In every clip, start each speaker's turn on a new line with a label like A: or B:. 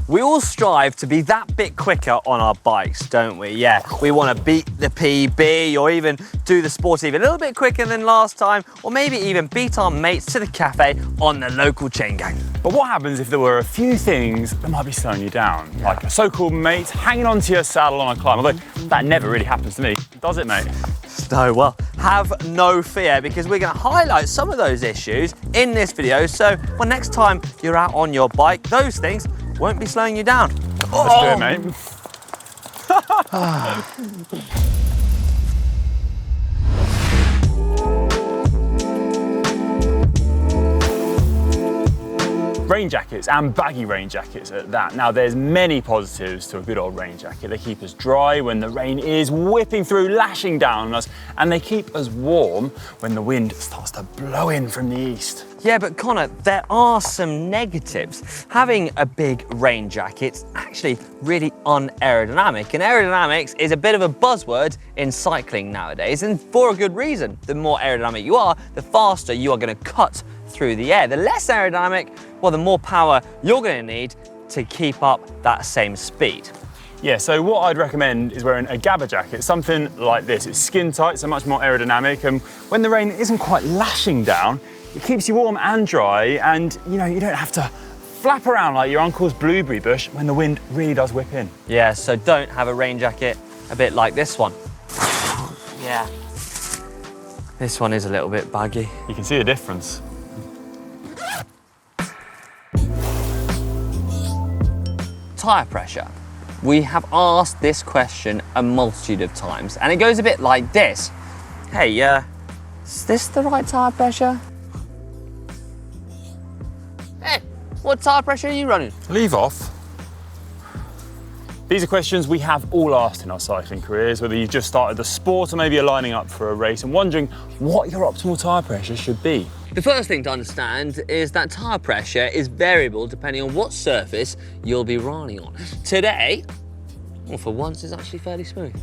A: We all strive to be that bit quicker on our bikes, don't we? Yeah, we want to beat the PB or even do the sport even a little bit quicker than last time, or maybe even beat our mates to the cafe on the local chain gang.
B: But what happens if there were a few things that might be slowing you down? Like a so-called mate hanging onto your saddle on a climb, although that never really happens to me, does it, mate?
A: No, well, have no fear, because we're going to highlight some of those issues in this video, so well, next time you're out on your bike, those things won't be slowing you down.
B: Let's do it, mate. Rain jackets, and baggy rain jackets at that. Now, there's many positives to a good old rain jacket. They keep us dry when the rain is whipping through, lashing down on us, and they keep us warm when the wind starts to blow in from the east.
A: Yeah, but Connor, there are some negatives. Having a big rain jacket's actually really unaerodynamic, and aerodynamics is a bit of a buzzword in cycling nowadays, and for a good reason. The more aerodynamic you are, the faster you are going to cut through the air. The less aerodynamic, well, the more power you're going to need to keep up that same speed.
B: Yeah, so what I'd recommend is wearing a Gabba jacket, something like this. It's skin tight, so much more aerodynamic, and when the rain isn't quite lashing down, it keeps you warm and dry, and you don't have to flap around like your uncle's blueberry bush when the wind really does whip in.
A: Yeah, so don't have a rain jacket a bit like this one. Yeah. This one is a little bit baggy.
B: You can see the difference.
A: Tyre pressure. We have asked this question a multitude of times, and it goes a bit like this. Hey, is this the right tyre pressure? Hey, what tyre pressure are you running?
B: Leave off. These are questions we have all asked in our cycling careers, whether you've just started the sport or maybe you're lining up for a race and wondering what your optimal tyre pressure should be.
A: The first thing to understand is that tyre pressure is variable depending on what surface you'll be riding on. Today, well, for once, it's actually fairly smooth.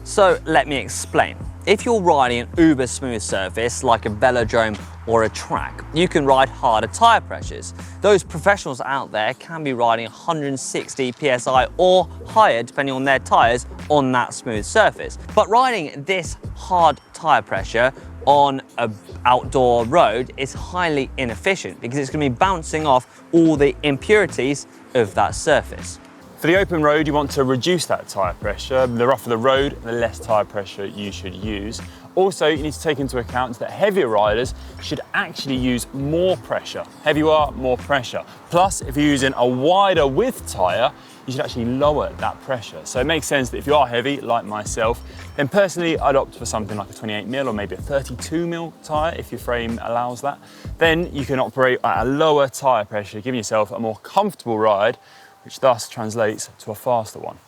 A: So let me explain. If you're riding an uber smooth surface like a velodrome or a track, you can ride harder tyre pressures. Those professionals out there can be riding 160 PSI or higher depending on their tyres on that smooth surface. But riding this hard tyre pressure on an outdoor road is highly inefficient because it's going to be bouncing off all the impurities of that surface.
B: For the open road, you want to reduce that tyre pressure. The rougher the road, the less tyre pressure you should use. Also, you need to take into account that heavier riders should actually use more pressure. Heavier you are, more pressure. Plus, if you're using a wider width tyre, you should actually lower that pressure. So it makes sense that if you are heavy, like myself, then personally I'd opt for something like a 28mm or maybe a 32mm tyre if your frame allows that. Then you can operate at a lower tyre pressure, giving yourself a more comfortable ride, which thus translates to a faster one.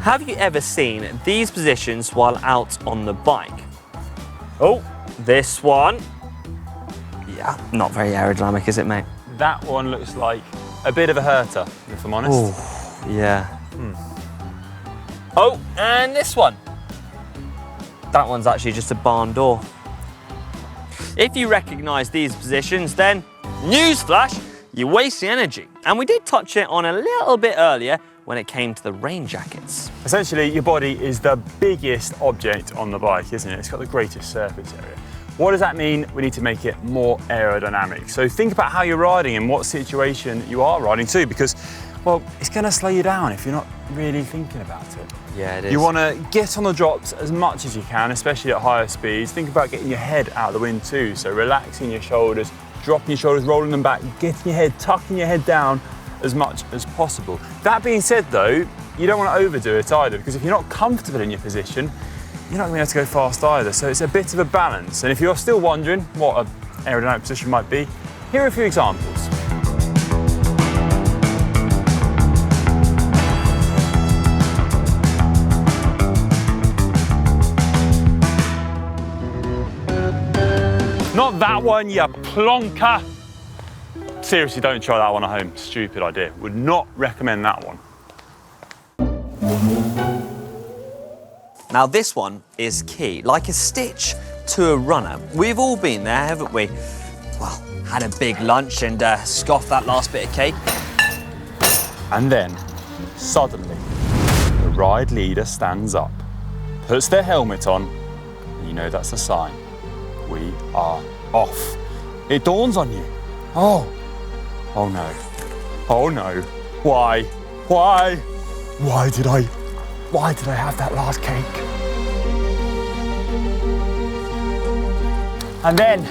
A: Have you ever seen these positions while out on the bike? Oh, this one. Yeah, not very aerodynamic, is it, mate?
B: That one looks like a bit of a hurter, if I'm honest.
A: Ooh, yeah. Oh, and this one. That one's actually just a barn door. If you recognise these positions, then newsflash, you're wasting energy. And we did touch it on a little bit earlier when it came to the rain jackets.
B: Essentially, your body is the biggest object on the bike, isn't it? It's got the greatest surface area. What does that mean? We need to make it more aerodynamic. So think about how you're riding and what situation you are riding to, because, well, it's going to slow you down if you're not really thinking about it.
A: Yeah, it is.
B: You want to get on the drops as much as you can, especially at higher speeds. Think about getting your head out of the wind too, so relaxing your shoulders, dropping your shoulders, rolling them back, getting your head, tucking your head down as much as possible. That being said though, you don't want to overdo it either, because if you're not comfortable in your position, you're not going to be able to go fast either. So it's a bit of a balance. And if you're still wondering what an aerodynamic position might be, here are a few examples. Not that one, you plonker. Seriously, don't try that one at home. Stupid idea. Would not recommend that one.
A: Now this one is key, like a stitch to a runner. We've all been there, haven't we? Well, had a big lunch and scoffed that last bit of cake.
B: And then, suddenly, the ride leader stands up, puts their helmet on, and you know that's a sign. We are off. It dawns on you. Oh no. Oh no. Why? Why did I have that last cake? And then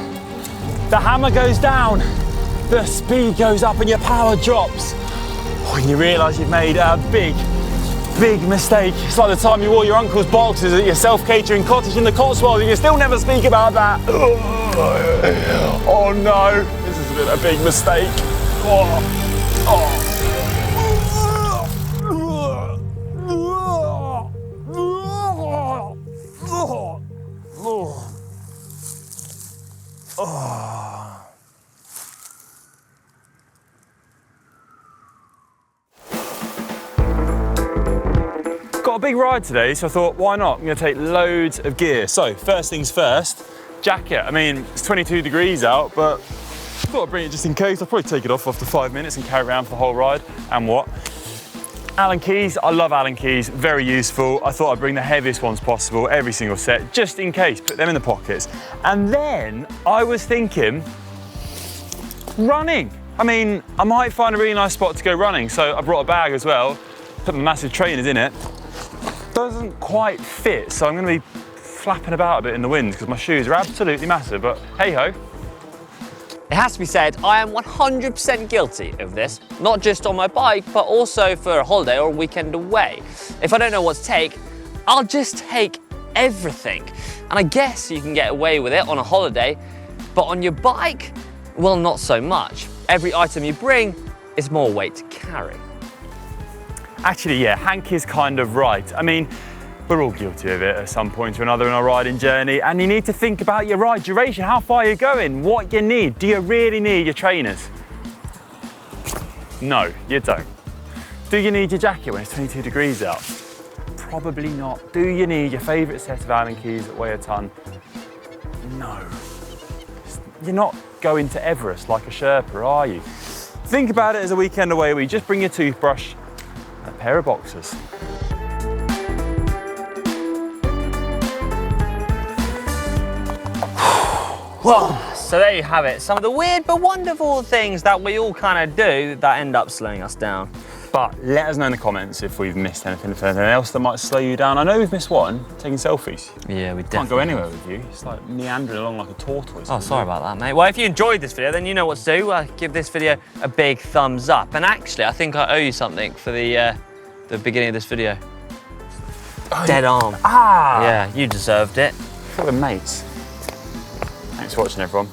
B: the hammer goes down, the speed goes up and your power drops. And you realise you've made a big mistake. It's like the time you wore your uncle's boxes at your self-catering cottage in the Cotswolds and you still never speak about that. Oh no, this has been a big mistake. Got a big ride today, so I thought, why not? I'm going to take loads of gear. So, first things first, jacket. I mean, it's 22 degrees out, but I thought I'd bring it just in case. I'll probably take it off after 5 minutes and carry it around for the whole ride. And what? Allen keys. I love Allen keys, very useful. I thought I'd bring the heaviest ones possible, every single set, just in case, put them in the pockets. And then I was thinking, running. I mean, I might find a really nice spot to go running, so I brought a bag as well, put my massive trainers in it. Doesn't quite fit, so I'm going to be flapping about a bit in the wind because my shoes are absolutely massive, but hey ho.
A: It has to be said, I am 100% guilty of this, not just on my bike, but also for a holiday or a weekend away. If I don't know what to take, I'll just take everything. And I guess you can get away with it on a holiday, but on your bike, well, not so much. Every item you bring is more weight to carry.
B: Actually, yeah, Hank is kind of right. I mean, we're all guilty of it at some point or another in our riding journey, and you need to think about your ride duration, how far you're going, what you need. Do you really need your trainers? No, you don't. Do you need your jacket when it's 22 degrees out? Probably not. Do you need your favourite set of Allen keys that weigh a ton? No. You're not going to Everest like a Sherpa, are you? Think about it as a weekend away where you just bring your toothbrush and a pair of boxers.
A: Well, so there you have it. Some of the weird but wonderful things that we all kind of do that end up slowing us down.
B: But let us know in the comments if we've missed anything, if there's anything else that might slow you down. I know we've missed one, taking selfies.
A: Yeah, we definitely
B: can't go anywhere with you. It's like meandering along like a tortoise.
A: Oh, sorry about that, mate. Well, if you enjoyed this video, then you know what to do. Give this video a big thumbs up. And actually, I think I owe you something for the beginning of this video. Oh, dead arm.
B: Ah!
A: Yeah, you deserved it.
B: I thought we were mates. Thanks for watching, everyone.